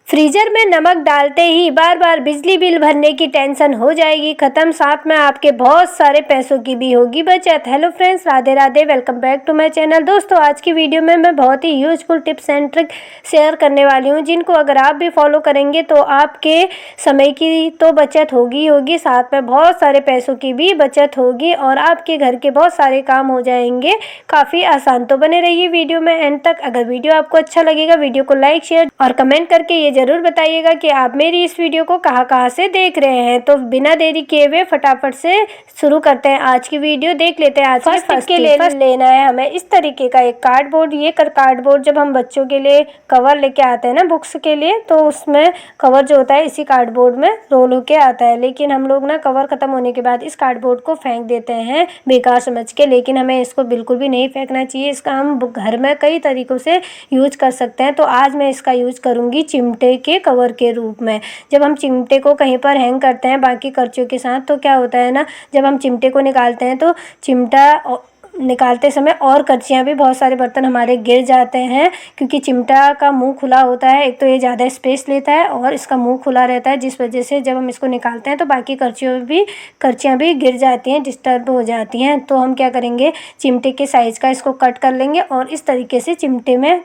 Freezer में नमक डालते ही बार बार बिजली बिल भरने की टेंशन हो जाएगी खत्म, साथ में आपके बहुत सारे पैसों की भी होगी बचत। Hello friends, Radhe Radhe, welcome back to my channel. दोस्तों, आज की वीडियो में मैं बहुत ही useful tips and trick share करने वाली हूं, जिनको अगर आप भी फॉलो करेंगे तो आपके समय की तो बचत होगी, साथ में बहुत सारे पैसों की भी बचत होगी और आपके घर के बहुत सारे काम हो जाएंगे काफ़ी आसान। तो बने रहिए वीडियो में एंड तक। अगर वीडियो आपको अच्छा लगेगा, वीडियो को लाइक, शेयर और कमेंट करके ये जरूर बताइएगा कि आप मेरी इस वीडियो को कहाँ से देख रहे हैं। तो बिना देरी किए हुए फटाफट से शुरू करते हैं आज की वीडियो। देख लेते हैं आज की फर्स्ट के लिए लेना है हमें इस तरीके का एक कार्डबोर्ड। ये कार्डबोर्ड जब हम बच्चों के लिए कवर लेके आते हैं ना बुक्स के लिए, तो उसमें कवर जो होता है इसी कार्डबोर्ड में रोल होके आता है। लेकिन हम लोग ना कवर खत्म होने के बाद इस कार्डबोर्ड को फेंक देते हैं बेकार समझ के, लेकिन हमें इसको बिल्कुल भी नहीं फेंकना चाहिए। इसका हम घर में कई तरीकों से यूज कर सकते हैं। तो आज मैं इसका यूज करूंगी चिमटे के कवर के रूप में। जब हम चिमटे को कहीं पर हैंग करते हैं बाकी कर्चियों के साथ, तो क्या होता है ना, जब हम चिमटे को निकालते हैं तो चिमटा निकालते समय और कर्चियाँ भी बहुत सारे बर्तन हमारे गिर जाते हैं, क्योंकि चिमटा का मुंह खुला होता है। एक तो ये ज़्यादा स्पेस लेता है और इसका मुंह खुला रहता है, जिस वजह से जब हम इसको निकालते हैं तो बाकी कर्चियाँ भी गिर जाती हैं, डिस्टर्ब हो जाती हैं। तो हम क्या करेंगे, चिमटे के साइज़ का इसको कट कर लेंगे और इस तरीके से चिमटे में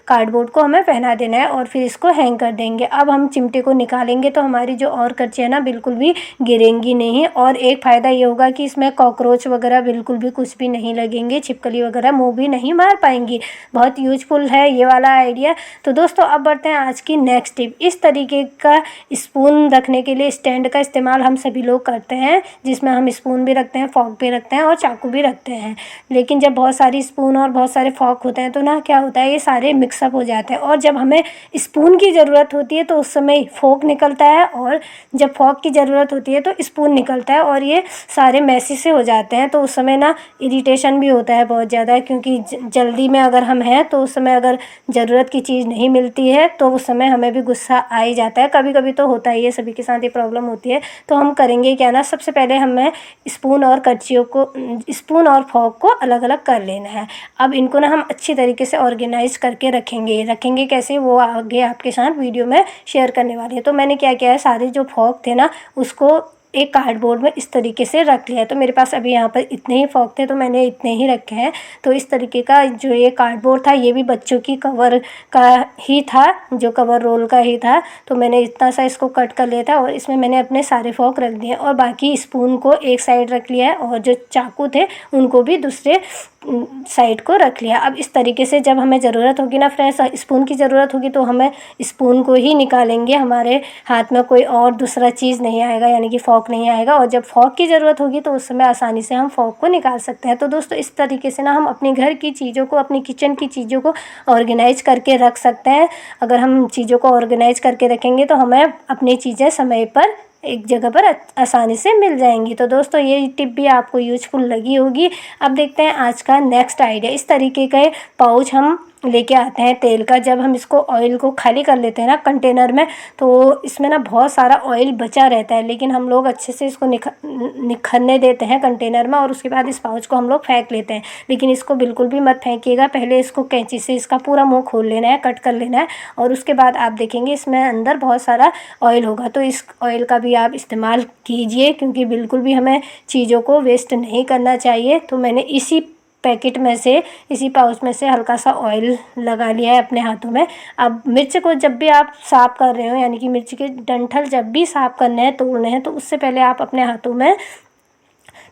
कार्डबोर्ड को हमें पहना देना है और फिर इसको हैंग कर देंगे। अब हम चिमटे को निकालेंगे तो हमारी जो और कर्चियाँ ना बिल्कुल भी गिरेंगी नहीं। और एक फ़ायदा ये होगा कि इसमें कॉकरोच वगैरह बिल्कुल भी कुछ भी नहीं लगेंगे, छिपकली वगैरह मुंह भी नहीं मार पाएंगी। बहुत यूजफुल है ये वाला आइडिया। तो दोस्तों, अब बढ़ते हैं आज की नेक्स्ट टिप। इस तरीके का स्पून रखने के लिए स्टैंड का इस्तेमाल हम सभी लोग करते हैं, जिसमें हम स्पून भी रखते हैं, फॉर्क भी रखते हैं और चाकू भी रखते हैं। लेकिन जब बहुत सारी स्पून और बहुत सारे फॉर्क होते हैं तो ना क्या होता है, ये सारे मिक्सअप हो जाते हैं और जब हमें स्पून की ज़रूरत होती है तो उस समय फोक निकलता है और जब फॉक की ज़रूरत होती है तो स्पून निकलता है और ये सारे मैसी से हो जाते हैं। तो उस समय ना इरिटेशन भी होता है बहुत ज़्यादा, क्योंकि जल्दी में अगर हम हैं तो उस समय अगर ज़रूरत की चीज़ नहीं मिलती है तो उस समय हमें भी गुस्सा आ ही जाता है। कभी कभी तो होता ही है, सभी के साथ ये प्रॉब्लम होती है। तो हम करेंगे क्या ना, सबसे पहले हमें स्पून और फॉक को अलग अलग कर लेना है। अब इनको ना हम अच्छी तरीके से ऑर्गेनाइज करके रखेंगे कैसे, वो आगे आपके साथ वीडियो में शेयर करने वाली है। तो मैंने क्या किया है, सारे जो फॉक थे ना उसको एक कार्डबोर्ड में इस तरीके से रख लिया है। तो मेरे पास अभी यहाँ पर इतने ही फॉक थे तो मैंने इतने ही रखे हैं। तो इस तरीके का जो ये कार्डबोर्ड था ये भी बच्चों की कवर का ही था, जो कवर रोल का ही था। तो मैंने इतना सा इसको कट कर लिया था और इसमें मैंने अपने सारे फॉक रख दिए और बाकी स्पून को एक साइड रख लिया है और जो चाकू थे उनको भी दूसरे साइड को रख लिया। अब इस तरीके से जब हमें ज़रूरत होगी ना फ्रेंड्स, स्पून की ज़रूरत होगी तो हमें स्पून को ही निकालेंगे, हमारे हाथ में कोई और दूसरा चीज़ नहीं आएगा, यानी कि फॉक नहीं आएगा। और जब फॉक की ज़रूरत होगी तो उस समय आसानी से हम फॉक को निकाल सकते हैं। तो दोस्तों, इस तरीके से ना हम अपने घर की चीज़ों को, अपनी किचन की चीज़ों को ऑर्गेनाइज करके रख सकते हैं। अगर हम चीज़ों को ऑर्गेनाइज करके रखेंगे तो हमें अपनी चीज़ें समय पर एक जगह पर आसानी से मिल जाएंगी। तो दोस्तों, ये टिप भी आपको यूजफुल लगी होगी। अब देखते हैं आज का नेक्स्ट आइडिया। इस तरीके के पाउच हम लेके आते हैं तेल का। जब हम इसको ऑयल को खाली कर लेते हैं ना कंटेनर में, तो इसमें ना बहुत सारा ऑयल बचा रहता है, लेकिन हम लोग अच्छे से इसको निखरने देते हैं कंटेनर में और उसके बाद इस पाउच को हम लोग फेंक लेते हैं। लेकिन इसको बिल्कुल भी मत फेंकिएगा, पहले इसको कैंची से इसका पूरा मुंह खोल लेना है, कट कर लेना है और उसके बाद आप देखेंगे इसमें अंदर बहुत सारा ऑयल होगा। तो इस ऑयल का भी आप इस्तेमाल कीजिए, क्योंकि बिल्कुल भी हमें चीज़ों को वेस्ट नहीं करना चाहिए। तो मैंने इसी पैकेट में से, इसी पाउच में से हल्का सा ऑयल लगा लिया है अपने हाथों में। अब मिर्च को जब भी आप साफ़ कर रहे हो, यानी कि मिर्च के डंठल जब भी साफ़ करने हैं, तोड़ने हैं, तो उससे पहले आप अपने हाथों में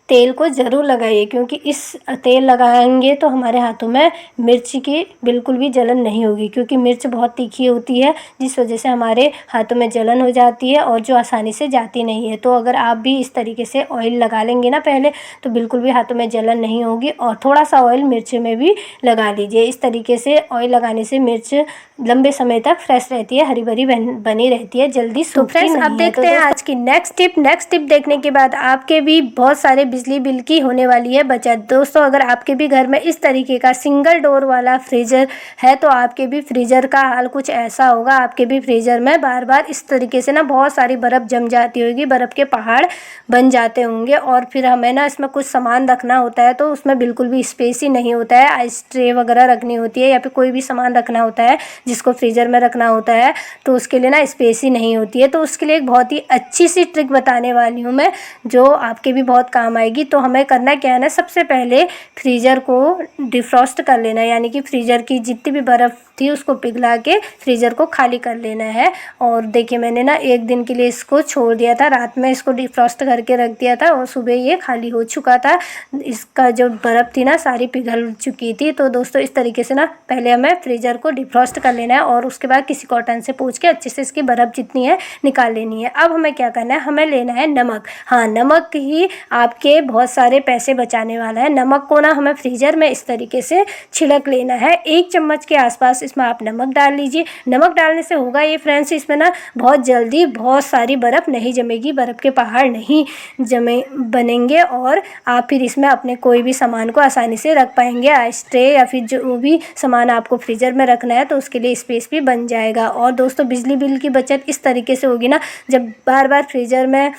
तेल को ज़रूर लगाइए, क्योंकि इस तेल लगाएंगे तो हमारे हाथों में मिर्च की बिल्कुल भी जलन नहीं होगी, क्योंकि मिर्च बहुत तीखी होती है, जिस वजह से हमारे हाथों में जलन हो जाती है और जो आसानी से जाती नहीं है। तो अगर आप भी इस तरीके से ऑयल लगा लेंगे ना पहले, तो बिल्कुल भी हाथों में जलन नहीं होगी। और थोड़ा सा ऑयल मिर्च में भी लगा लीजिए। इस तरीके से ऑयल लगाने से मिर्च लंबे समय तक फ्रेश रहती है, हरी भरी बनी रहती है, जल्दी सूखती नहीं है। अब देखते हैं आज की नेक्स्ट टिप देखने के बाद आपके भी बहुत सारे बिजली बिल की होने वाली है बचत। दोस्तों अगर आपके भी घर में इस तरीके का सिंगल डोर वाला फ्रीज़र है तो आपके भी फ्रीज़र का हाल कुछ ऐसा होगा। आपके भी फ्रीज़र में बार बार इस तरीके से ना बहुत सारी बर्फ़ जम जाती होगी, बर्फ़ के पहाड़ बन जाते होंगे और फिर हमें ना इसमें कुछ सामान रखना होता है तो उसमें बिल्कुल भी स्पेस ही नहीं होता है। आइस ट्रे वगैरह रखनी होती है या फिर कोई भी सामान रखना होता है जिसको फ्रीज़र में रखना होता है तो उसके लिए ना स्पेस ही नहीं होती है। तो उसके लिए एक बहुत ही अच्छी सी ट्रिक बताने वाली हूँ मैं, जो आपके भी बहुत काम आएगी। तो हमें करना क्या है ना, सबसे पहले फ्रीज़र को डिफ्रॉस्ट कर लेना है, यानी कि फ्रीज़र की जितनी भी बर्फ़ थी उसको पिघला के फ्रीज़र को खाली कर लेना है। और देखिए मैंने ना एक दिन के लिए इसको छोड़ दिया था, रात में इसको डिफ्रॉस्ट करके रख दिया था और सुबह ये खाली हो चुका था। इसका जो बर्फ़ थी ना सारी पिघल चुकी थी। तो दोस्तों इस तरीके से ना पहले हमें फ्रीज़र को डिफ्रॉस्ट कर लेना है और उसके बाद किसी कॉटन से पोंछ के अच्छे से इसकी बर्फ़ जितनी है निकाल लेनी है। अब हमें क्या करना है, हमें लेना है नमक। हाँ, नमक ही आपके बहुत सारे पैसे बचाने वाला है। नमक को ना हमें फ्रीज़र में इस तरीके से छिड़क लेना है। 1 चम्मच के आसपास इसमें आप नमक डाल लीजिए। नमक डालने से होगा ये फ्रेंड्स, इसमें ना बहुत जल्दी बहुत सारी बर्फ़ नहीं जमेगी, बर्फ़ के पहाड़ नहीं बनेंगे और आप फिर इसमें अपने कोई भी सामान को आसानी से रख पाएंगे। आइस ट्रे या फिर जो भी सामान आपको फ्रीज़र में रखना है तो उसके लिए स्पेस भी बन जाएगा। और दोस्तों बिजली बिल की बचत इस तरीके से होगी ना, जब बार बार फ्रीज़र में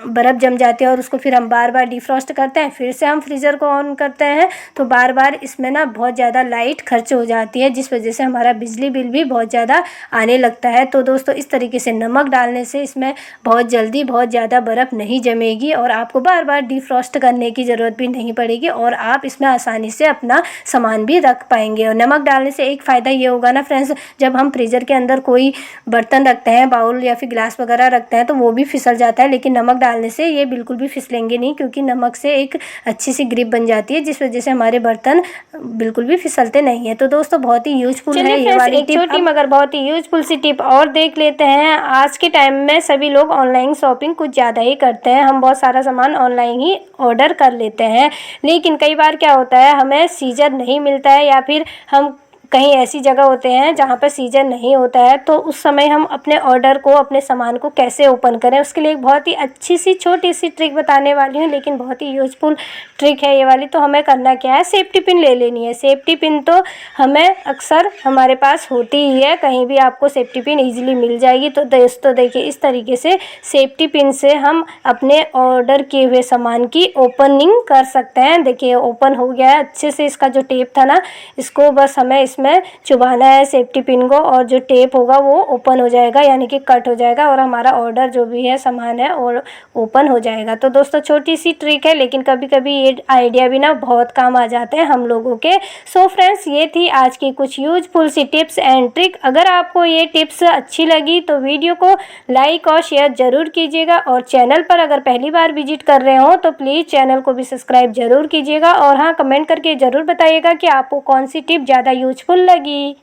बर्फ़ जम जाती है और उसको फिर हम बार बार डिफ्रॉस्ट करते हैं, फिर से हम फ्रीज़र को ऑन करते हैं तो बार बार इसमें ना बहुत ज़्यादा लाइट खर्च हो जाती है, जिस वजह से हमारा बिजली बिल भी बहुत ज़्यादा आने लगता है। तो दोस्तों इस तरीके से नमक डालने से इसमें बहुत जल्दी बहुत ज़्यादा बर्फ़ नहीं जमेगी और आपको बार बार डिफ्रॉस्ट करने की ज़रूरत भी नहीं पड़ेगी और आप इसमें आसानी से अपना सामान भी रख पाएंगे। और नमक डालने से एक फ़ायदा ये होगा ना फ्रेंड्स, जब हम फ्रीज़र के अंदर कोई बर्तन रखते हैं, बाउल या फिर गिलास वगैरह रखते हैं तो वो भी फिसल जाता है, लेकिन नमक डालने से ये बिल्कुल भी फिसलेंगे नहीं, क्योंकि नमक से एक अच्छी सी ग्रिप बन जाती है जिस वजह से हमारे बर्तन बिल्कुल भी फिसलते नहीं है। तो दोस्तों बहुत ही यूजफुल है ये वाली टिप। छोटी मगर बहुत ही यूजफुल सी टिप और देख लेते हैं। आज के टाइम में सभी लोग ऑनलाइन शॉपिंग कुछ ज़्यादा ही करते हैं, हम बहुत सारा सामान ऑनलाइन ही ऑर्डर कर लेते हैं, लेकिन कई बार क्या होता है हमें सीजर नहीं मिलता है या फिर हम कहीं ऐसी जगह होते हैं जहाँ पर सीजन नहीं होता है। तो उस समय हम अपने ऑर्डर को, अपने सामान को कैसे ओपन करें, उसके लिए एक बहुत ही अच्छी सी छोटी सी ट्रिक बताने वाली हूँ, लेकिन बहुत ही यूजफुल ट्रिक है ये वाली। तो हमें करना क्या है, सेफ्टी पिन ले लेनी है। सेफ्टी पिन तो हमें अक्सर हमारे पास होती ही है, कहीं भी आपको सेफ्टी पिन ईजिली मिल जाएगी। तो दोस्तों देखिए इस तरीके से सेफ्टी पिन से हम अपने ऑर्डर किए हुए सामान की ओपनिंग कर सकते हैं। देखिए ओपन हो गया है अच्छे से। इसका जो टेप था ना, इसको बस हमें इसमें चुभाना है सेफ्टी पिन को और जो टेप होगा वो ओपन हो जाएगा, यानी कि कट हो जाएगा और हमारा ऑर्डर जो भी है सामान है और ओपन हो जाएगा। तो दोस्तों छोटी सी ट्रिक है, लेकिन कभी कभी ये आइडिया भी ना बहुत काम आ जाते हैं हम लोगों के। सो फ्रेंड्स ये थी आज की कुछ यूजफुल सी टिप्स एंड ट्रिक। अगर आपको ये टिप्स अच्छी लगी तो वीडियो को लाइक और शेयर ज़रूर कीजिएगा और चैनल पर अगर पहली बार विजिट कर रहे हो तो प्लीज़ चैनल को भी सब्सक्राइब ज़रूर कीजिएगा। और हाँ, कमेंट करके ज़रूर बताइएगा कि आपको कौन सी टिप ज़्यादा यूजफुल लगी।